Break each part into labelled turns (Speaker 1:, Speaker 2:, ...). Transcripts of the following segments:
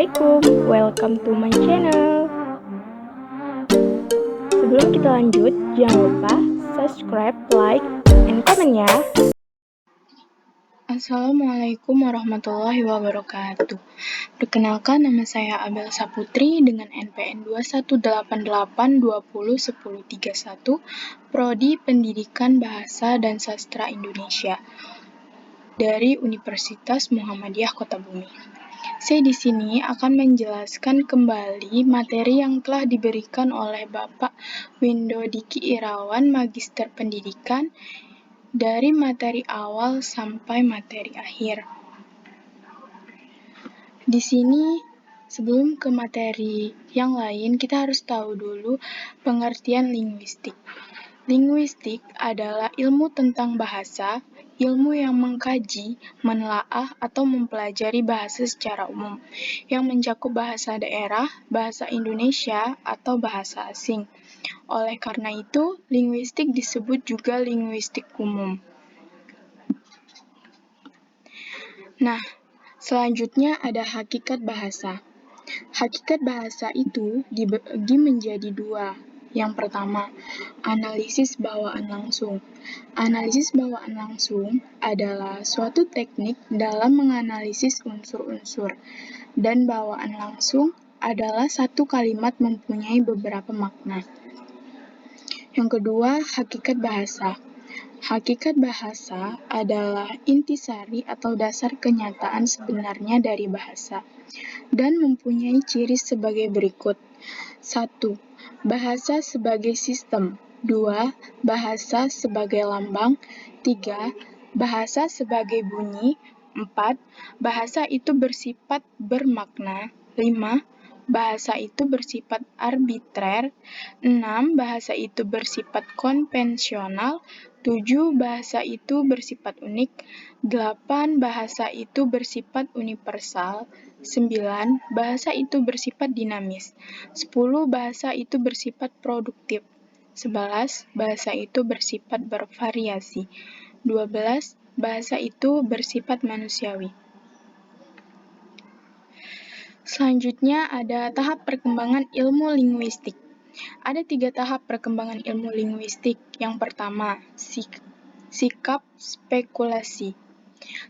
Speaker 1: Assalamualaikum, welcome to my channel. Sebelum kita lanjut, jangan lupa subscribe, like, and comment ya.
Speaker 2: Assalamualaikum warahmatullahi wabarakatuh. Perkenalkan, nama saya Abel Saputri dengan NPM 2188201031, Prodi Pendidikan Bahasa dan Sastra Indonesia dari Universitas Muhammadiyah Kota Bumi. Saya di sini akan menjelaskan kembali materi yang telah diberikan oleh Bapak Windo Diki Irawan, Magister Pendidikan, dari materi awal sampai materi akhir. Di sini, sebelum ke materi yang lain, kita harus tahu dulu pengertian linguistik. Linguistik adalah ilmu tentang bahasa, ilmu yang mengkaji, menelaah, atau mempelajari bahasa secara umum, yang mencakup bahasa daerah, bahasa Indonesia, atau bahasa asing. Oleh karena itu, linguistik disebut juga linguistik umum. Nah, selanjutnya ada hakikat bahasa. Hakikat bahasa itu dibagi menjadi dua. Yang pertama, analisis bawaan langsung. Analisis bawaan langsung adalah suatu teknik dalam menganalisis unsur-unsur, dan bawaan langsung adalah satu kalimat mempunyai beberapa makna. Yang kedua, hakikat bahasa. Hakikat bahasa adalah intisari atau dasar kenyataan sebenarnya dari bahasa, dan mempunyai ciri sebagai berikut. 1. Bahasa sebagai sistem. 2. Bahasa sebagai lambang. 3. Bahasa sebagai bunyi. 4. Bahasa itu bersifat bermakna. 5. Bahasa itu bersifat arbitrer. 6. Bahasa itu bersifat konvensional. 7. Bahasa itu bersifat unik. 8. Bahasa itu bersifat universal. 9. Bahasa itu bersifat dinamis. 10. Bahasa itu bersifat produktif. 11. Bahasa itu bersifat bervariasi. 12. Bahasa itu bersifat manusiawi. Selanjutnya ada tahap perkembangan ilmu linguistik. Ada 3 tahap perkembangan ilmu linguistik. Yang pertama, sikap spekulasi.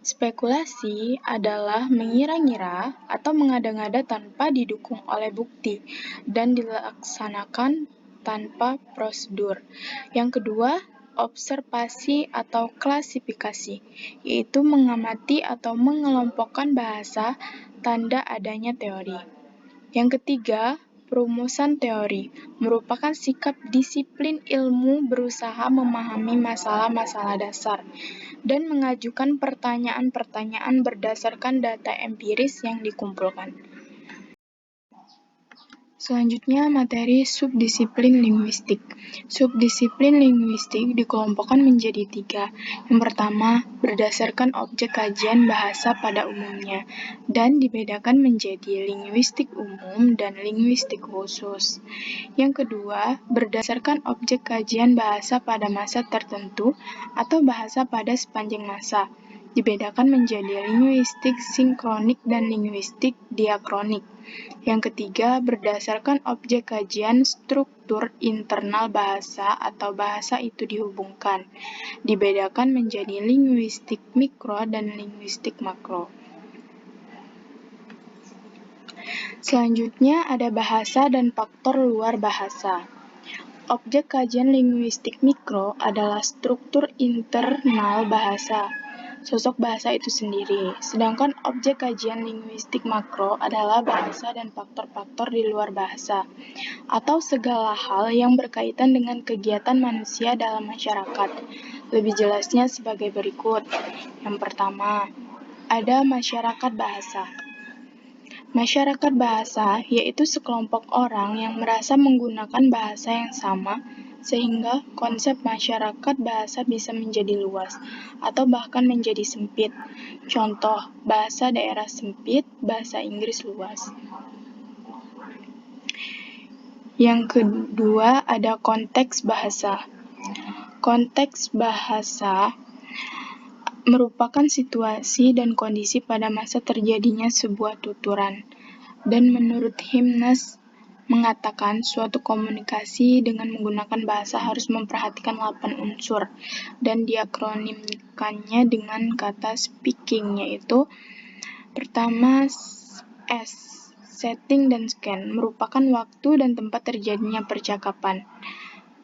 Speaker 2: Spekulasi adalah mengira-ngira atau mengada-ngada tanpa didukung oleh bukti dan dilaksanakan tanpa prosedur. Yang kedua, observasi atau klasifikasi, yaitu mengamati atau mengelompokkan bahasa tanda adanya teori. Yang ketiga, perumusan teori merupakan sikap disiplin ilmu berusaha memahami masalah-masalah dasar dan mengajukan pertanyaan-pertanyaan berdasarkan data empiris yang dikumpulkan. Selanjutnya, materi subdisiplin linguistik. Subdisiplin linguistik dikelompokkan menjadi 3. Yang pertama, berdasarkan objek kajian bahasa pada umumnya, dan dibedakan menjadi linguistik umum dan linguistik khusus. Yang kedua, berdasarkan objek kajian bahasa pada masa tertentu atau bahasa pada sepanjang masa, dibedakan menjadi linguistik sinkronik dan linguistik diakronik. Yang ketiga, berdasarkan objek kajian struktur internal bahasa atau bahasa itu dihubungkan, dibedakan menjadi linguistik mikro dan linguistik makro. Selanjutnya ada bahasa dan faktor luar bahasa. Objek kajian linguistik mikro adalah struktur internal bahasa, sosok bahasa itu sendiri. Sedangkan objek kajian linguistik makro adalah bahasa dan faktor-faktor di luar bahasa, atau segala hal yang berkaitan dengan kegiatan manusia dalam masyarakat. Lebih jelasnya sebagai berikut. Yang pertama, ada masyarakat bahasa. Masyarakat bahasa yaitu sekelompok orang yang merasa menggunakan bahasa yang sama, sehingga konsep masyarakat bahasa bisa menjadi luas, atau bahkan menjadi sempit. Contoh, bahasa daerah sempit, bahasa Inggris luas. Yang kedua, ada konteks bahasa. Konteks bahasa merupakan situasi dan kondisi pada masa terjadinya sebuah tuturan. Dan menurut Himnes mengatakan suatu komunikasi dengan menggunakan bahasa harus memperhatikan 8 unsur dan diakronimkannya dengan kata speaking, yaitu pertama S, setting dan scan, merupakan waktu dan tempat terjadinya percakapan.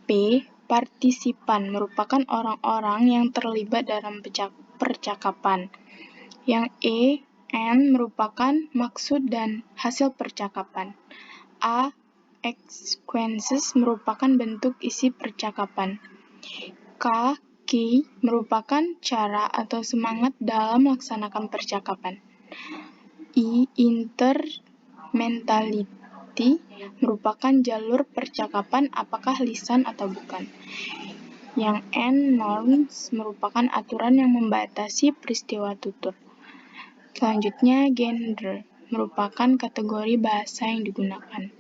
Speaker 2: P, partisipan, merupakan orang-orang yang terlibat dalam percakapan. Yang E, N, merupakan maksud dan hasil percakapan. A, sequences, merupakan bentuk isi percakapan. K, key, merupakan cara atau semangat dalam melaksanakan percakapan. I, intermentality, merupakan jalur percakapan apakah lisan atau bukan. Yang N, norms, merupakan aturan yang membatasi peristiwa tutur. Selanjutnya, genre, merupakan kategori bahasa yang digunakan.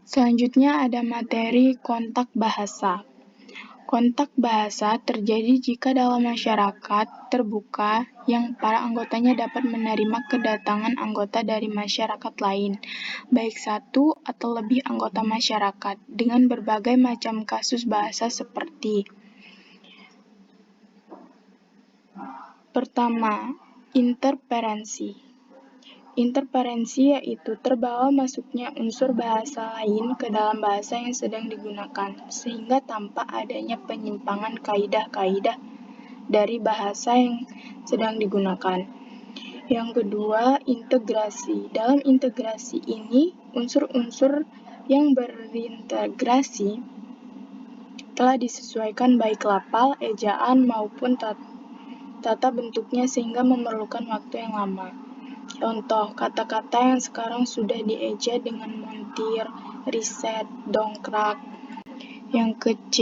Speaker 2: Selanjutnya ada materi kontak bahasa. Kontak bahasa terjadi jika dalam masyarakat terbuka yang para anggotanya dapat menerima kedatangan anggota dari masyarakat lain, baik satu atau lebih anggota masyarakat, dengan berbagai macam kasus bahasa seperti: pertama, interferensi. Interferensi yaitu terbawa masuknya unsur bahasa lain ke dalam bahasa yang sedang digunakan, sehingga tampak adanya penyimpangan kaidah-kaidah dari bahasa yang sedang digunakan. Yang kedua, integrasi. Dalam integrasi ini, unsur-unsur yang berintegrasi telah disesuaikan baik lafal, ejaan, maupun tata bentuknya sehingga memerlukan waktu yang lama. Contoh, kata-kata yang sekarang sudah dieja dengan montir, riset, dongkrak. Yang ke-C,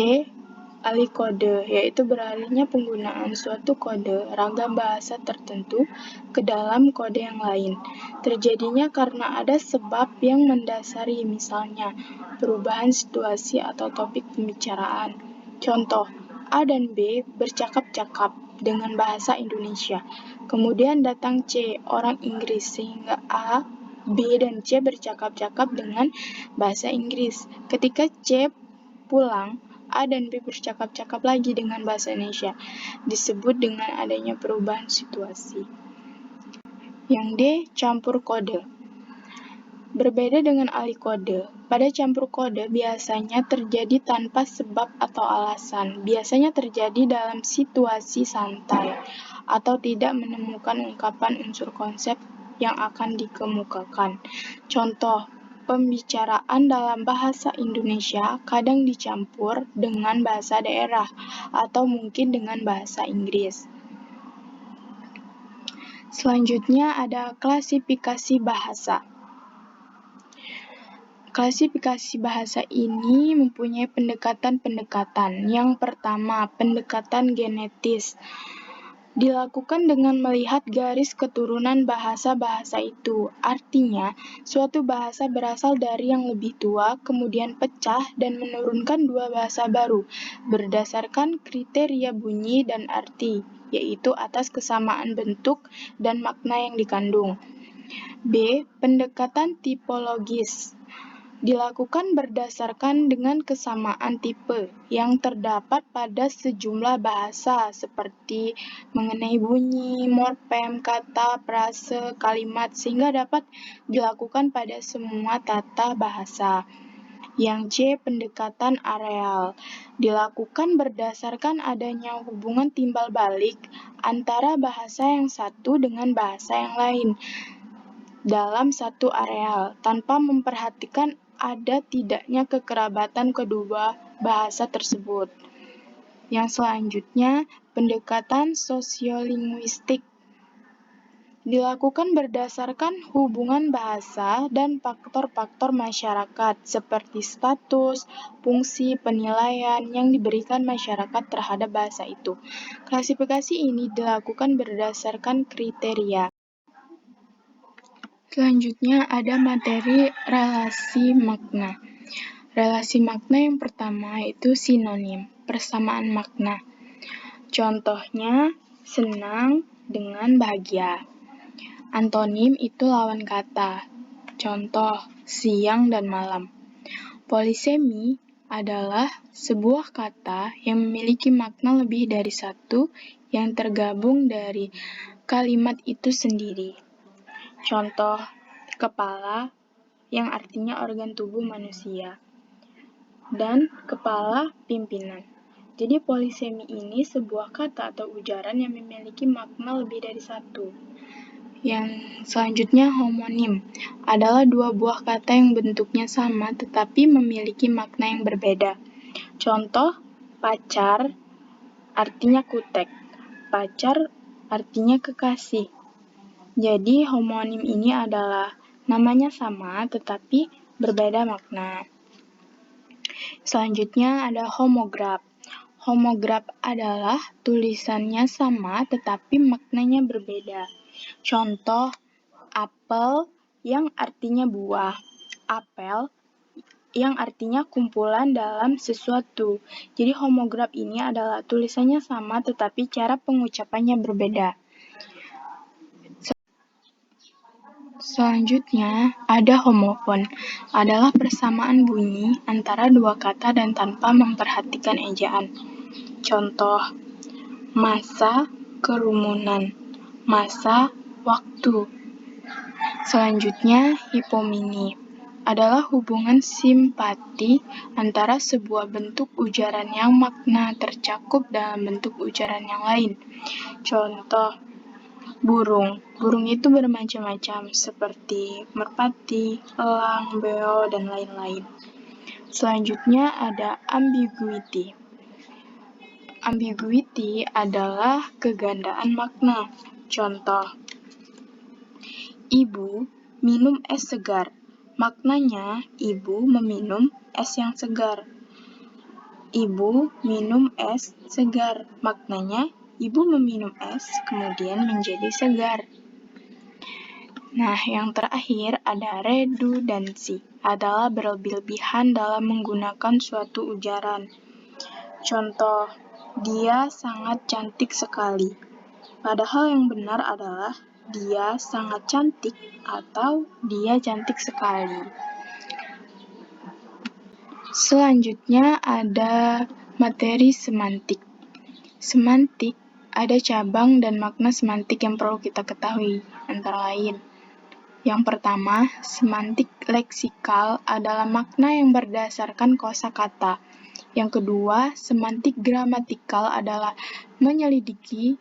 Speaker 2: alih kode, yaitu beralihnya penggunaan suatu kode ragam bahasa tertentu ke dalam kode yang lain. Terjadinya karena ada sebab yang mendasari, misalnya perubahan situasi atau topik pembicaraan. Contoh, A dan B bercakap-cakap dengan bahasa Indonesia. Kemudian datang C, orang Inggris, sehingga A, B, dan C bercakap-cakap dengan bahasa Inggris. Ketika C pulang, A dan B bercakap-cakap lagi dengan bahasa Indonesia. Disebut dengan adanya perubahan situasi. Yang D, campur kode. Berbeda dengan alih kode, pada campur kode biasanya terjadi tanpa sebab atau alasan. Biasanya terjadi dalam situasi santai atau tidak menemukan ungkapan unsur konsep yang akan dikemukakan. Contoh, pembicaraan dalam bahasa Indonesia kadang dicampur dengan bahasa daerah atau mungkin dengan bahasa Inggris. Selanjutnya ada klasifikasi bahasa. Klasifikasi bahasa ini mempunyai pendekatan-pendekatan. Yang pertama, pendekatan genetis. Dilakukan dengan melihat garis keturunan bahasa-bahasa itu. Artinya, suatu bahasa berasal dari yang lebih tua, kemudian pecah dan menurunkan dua bahasa baru, berdasarkan kriteria bunyi dan arti, yaitu atas kesamaan bentuk dan makna yang dikandung. B. Pendekatan tipologis. Dilakukan berdasarkan dengan kesamaan tipe yang terdapat pada sejumlah bahasa seperti mengenai bunyi, morfem, kata, frase, kalimat, sehingga dapat dilakukan pada semua tata bahasa. Yang C. Pendekatan areal. Dilakukan berdasarkan adanya hubungan timbal balik antara bahasa yang satu dengan bahasa yang lain dalam satu areal, tanpa memperhatikan ada tidaknya kekerabatan kedua bahasa tersebut. Yang selanjutnya, pendekatan sosiolinguistik. Dilakukan berdasarkan hubungan bahasa dan faktor-faktor masyarakat seperti status, fungsi, penilaian yang diberikan masyarakat terhadap bahasa itu. Klasifikasi ini dilakukan berdasarkan kriteria. Selanjutnya ada materi relasi makna. Relasi makna yang pertama itu sinonim, persamaan makna. Contohnya, senang dengan bahagia. Antonim itu lawan kata. Contoh, siang dan malam. Polisemi adalah sebuah kata yang memiliki makna lebih dari satu yang tergabung dari kalimat itu sendiri. Contoh, kepala yang artinya organ tubuh manusia dan kepala pimpinan. Jadi polisemi ini sebuah kata atau ujaran yang memiliki makna lebih dari satu. Yang selanjutnya homonim adalah dua buah kata yang bentuknya sama tetapi memiliki makna yang berbeda. Contoh, pacar artinya kutek, pacar artinya kekasih. Jadi homonim ini adalah namanya sama tetapi berbeda makna. Selanjutnya ada homograf. Homograf adalah tulisannya sama tetapi maknanya berbeda. Contoh, apel yang artinya buah, apel yang artinya kumpulan dalam sesuatu. Jadi homograf ini adalah tulisannya sama tetapi cara pengucapannya berbeda. Selanjutnya ada homofon, adalah persamaan bunyi antara dua kata dan tanpa memperhatikan ejaan. Contoh, masa kerumunan, masa waktu. Selanjutnya, hipomini adalah hubungan simpati antara sebuah bentuk ujaran yang makna tercakup dalam bentuk ujaran yang lain. Contoh, burung. Burung itu bermacam-macam seperti merpati, elang, beo, dan lain-lain. Selanjutnya ada ambiguity. Ambiguity adalah kegandaan makna. Contoh, ibu minum es segar. Maknanya, ibu meminum es yang segar. Ibu minum es segar. Maknanya, ibu meminum es kemudian menjadi segar. Nah, yang terakhir ada redundansi, adalah berlebih-lebihan dalam menggunakan suatu ujaran. Contoh, dia sangat cantik sekali. Padahal yang benar adalah dia sangat cantik atau dia cantik sekali. Selanjutnya ada materi semantik. Semantik ada cabang dan makna semantik yang perlu kita ketahui, antara lain. Yang pertama, semantik leksikal adalah makna yang berdasarkan kosakata. Yang kedua, semantik gramatikal adalah menyelidiki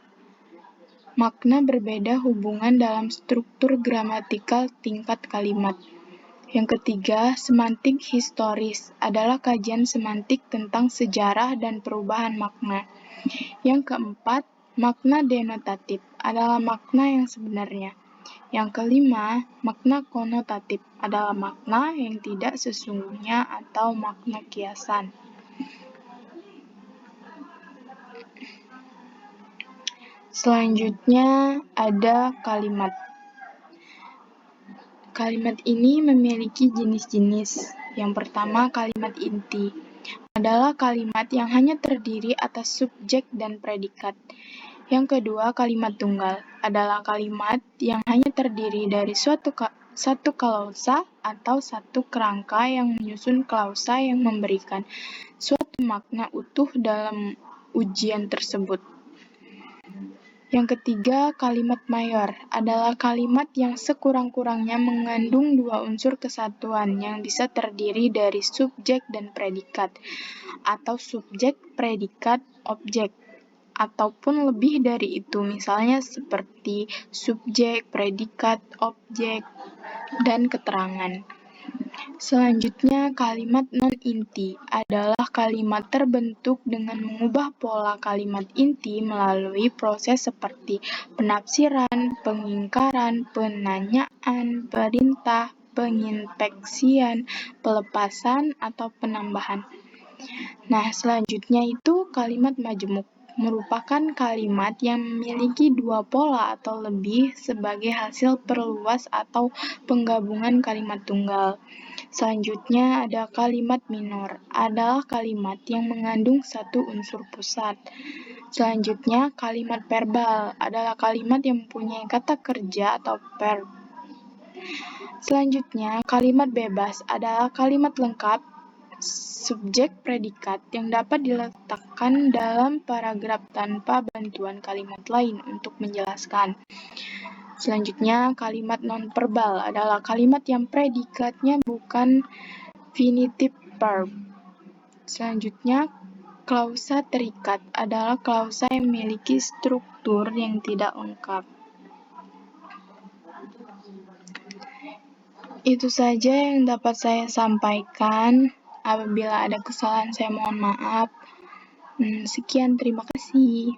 Speaker 2: makna berbeda hubungan dalam struktur gramatikal tingkat kalimat. Yang ketiga, semantik historis adalah kajian semantik tentang sejarah dan perubahan makna. Yang keempat, makna denotatif adalah makna yang sebenarnya. Yang kelima, makna konotatif adalah makna yang tidak sesungguhnya atau makna kiasan. Selanjutnya ada kalimat. Kalimat ini memiliki jenis-jenis. Yang pertama, kalimat inti adalah kalimat yang hanya terdiri atas subjek dan predikat. Yang kedua, kalimat tunggal adalah kalimat yang hanya terdiri dari satu klausa atau satu kerangka yang menyusun klausa yang memberikan suatu makna utuh dalam ujian tersebut. Yang ketiga, kalimat mayor adalah kalimat yang sekurang-kurangnya mengandung dua unsur kesatuan yang bisa terdiri dari subjek dan predikat, atau subjek, predikat, objek, ataupun lebih dari itu, misalnya seperti subjek, predikat, objek, dan keterangan. Selanjutnya, kalimat non-inti adalah kalimat terbentuk dengan mengubah pola kalimat inti melalui proses seperti penafsiran, pengingkaran, penanyaan, perintah, penginspeksian, pelepasan, atau penambahan. Nah, selanjutnya itu kalimat majemuk, merupakan kalimat yang memiliki dua pola atau lebih sebagai hasil perluas atau penggabungan kalimat tunggal. Selanjutnya ada kalimat minor, adalah kalimat yang mengandung satu unsur pusat. Selanjutnya, kalimat verbal adalah kalimat yang mempunyai kata kerja atau verb. Selanjutnya, kalimat bebas adalah kalimat lengkap subjek predikat yang dapat diletakkan dalam paragraf tanpa bantuan kalimat lain untuk menjelaskan. Selanjutnya, kalimat nonverbal adalah kalimat yang predikatnya bukan infinitive verb. Selanjutnya, klausa terikat adalah klausa yang memiliki struktur yang tidak lengkap. Itu saja yang dapat saya sampaikan. Apabila ada kesalahan, saya mohon maaf. Sekian, terima kasih.